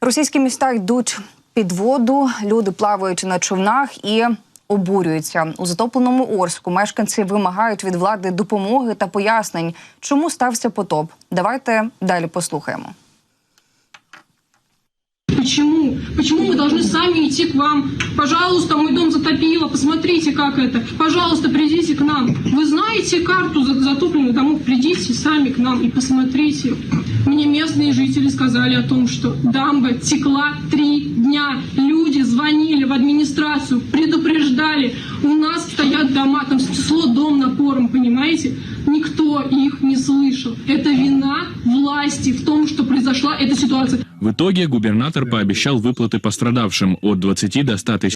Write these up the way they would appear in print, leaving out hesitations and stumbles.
Російські міста йдуть під воду, люди плавають на човнах і обурюються. У затопленому Орську мешканці вимагають від влади допомоги та пояснень, чому стався потоп. Давайте далі послухаємо. Почему мы должны сами идти к вам? Пожалуйста, мой дом затопило, посмотрите, как это. Пожалуйста, придите к нам. Вы знаете карту затопленных домов? Придите сами к нам и посмотрите. Мне местные жители сказали о том, что дамба текла 3 дня. Люди звонили в администрацию, предупреждали. У нас стоят дома, там снесло дом напором, понимаете? Никто их не слышал. Это вина власти в том, что произошла эта ситуация. В итоге губернатор пообещал выплаты пострадавшим от 20 до 100 тысяч.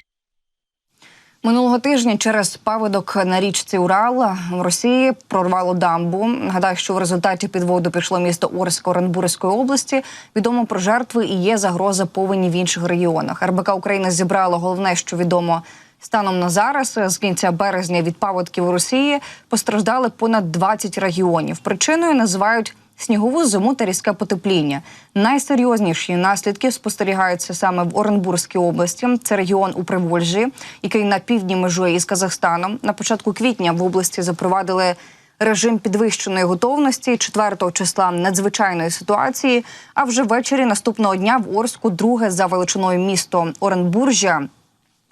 Минулого тижня через паводок на річці Урал в Росії прорвало дамбу. Нагадаю, що в результаті під воду пішло місто Орськ Оренбурзької області. Відомо про жертви і є загроза повені в інших регіонах. РБК України зібрало головне, що відомо станом на зараз. З кінця березня від паводків у Росії постраждали понад 20 регіонів. Причиною називають снігову зиму та різке потепління. Найсерйозніші наслідки спостерігаються саме в Оренбурзькій області. Це регіон у Приволжі, який на півдні межує із Казахстаном. На початку квітня в області запровадили режим підвищеної готовності 4 числа надзвичайної ситуації, а вже ввечері наступного дня в Орську друге за величиною місто Оренбуржя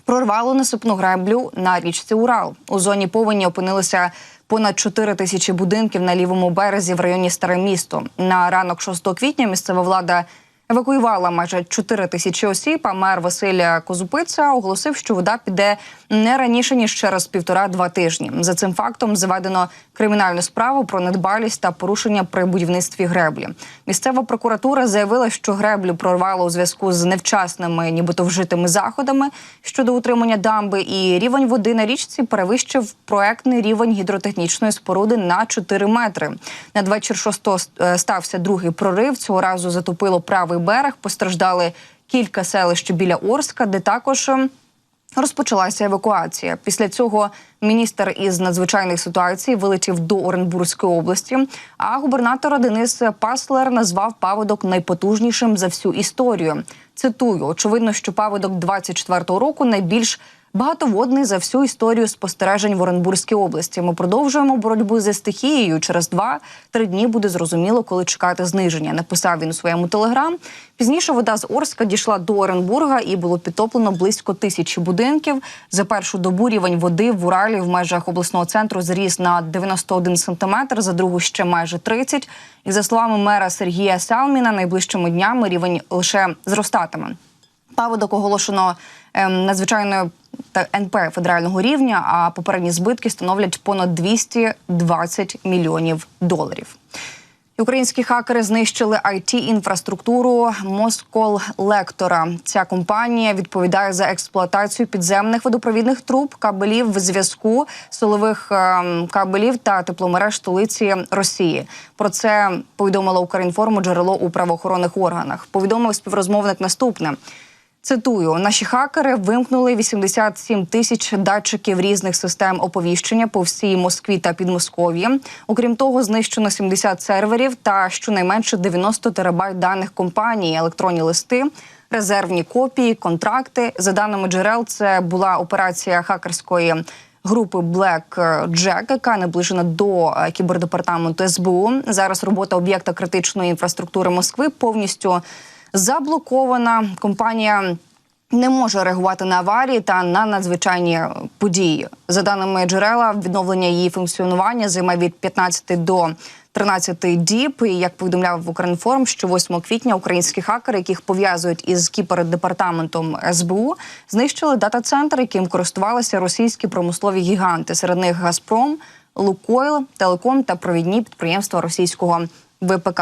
прорвало насипну греблю на річці Урал. У зоні повені опинилися понад 4 тисячі будинків на лівому березі в районі Старе місто. На ранок 6 квітня місцева влада евакуювала майже 4 тисячі осіб, а мер Василь Козупиця оголосив, що вода піде не раніше, ніж через 1,5-2 тижні. За цим фактом заведено кримінальну справу про недбалість та порушення при будівництві греблі. Місцева прокуратура заявила, що греблю прорвало у зв'язку з невчасними, нібито вжитими заходами щодо утримання дамби, і рівень води на річці перевищив проектний рівень гідротехнічної споруди на 4 метри. Надвечір 6-го стався другий прорив. Цього разу затопило правий берег, постраждали кілька селищ біля Орська, де також розпочалася евакуація. Після цього міністр із надзвичайних ситуацій вилетів до Оренбурзької області, а губернатор Денис Паслер назвав паводок найпотужнішим за всю історію. Цитую: «Очевидно, що паводок 24-го року найбільш багатоводний за всю історію спостережень в Оренбурзькій області. Ми продовжуємо боротьбу зі стихією. Через 2-3 дні буде зрозуміло, коли чекати зниження», написав він у своєму телеграм. Пізніше вода з Орська дійшла до Оренбурга і було підтоплено близько 1000 будинків. За першу добу рівень води в Уралі в межах обласного центру зріс на 91 сантиметр, за другу ще майже 30. І за словами мера Сергія Салміна, найближчими днями рівень лише зростатиме. Паводок оголошено надзвичайною та НП федерального рівня, а попередні збитки становлять понад 220 мільйонів доларів. Українські хакери знищили IT-інфраструктуру Москолектора. Ця компанія відповідає за експлуатацію підземних водопровідних труб, кабелів зв'язку, силових кабелів та тепломереж столиці Росії. Про це повідомило Укрінформу джерело у правоохоронних органах. Повідомив співрозмовник наступне. Цитую: «Наші хакери вимкнули 87 тисяч датчиків різних систем оповіщення по всій Москві та Підмосков'ї. Окрім того, знищено 70 серверів та щонайменше 90 терабайт даних компаній, електронні листи, резервні копії, контракти». За даними джерел, це була операція хакерської групи BlackJack, яка наближена до кібердепартаменту СБУ. Зараз робота об'єкта критичної інфраструктури Москви повністю заблокована. Компанія не може реагувати на аварії та на надзвичайні події. За даними джерела, відновлення її функціонування займе від 15 до 13 діб. І, як повідомляв Укрінформ, що 8 квітня українські хакери, яких пов'язують із кібердепартаментом СБУ, знищили дата-центр, яким користувалися російські промислові гіганти. Серед них «Газпром», «Лукойл», «Телеком» та провідні підприємства російського ВПК.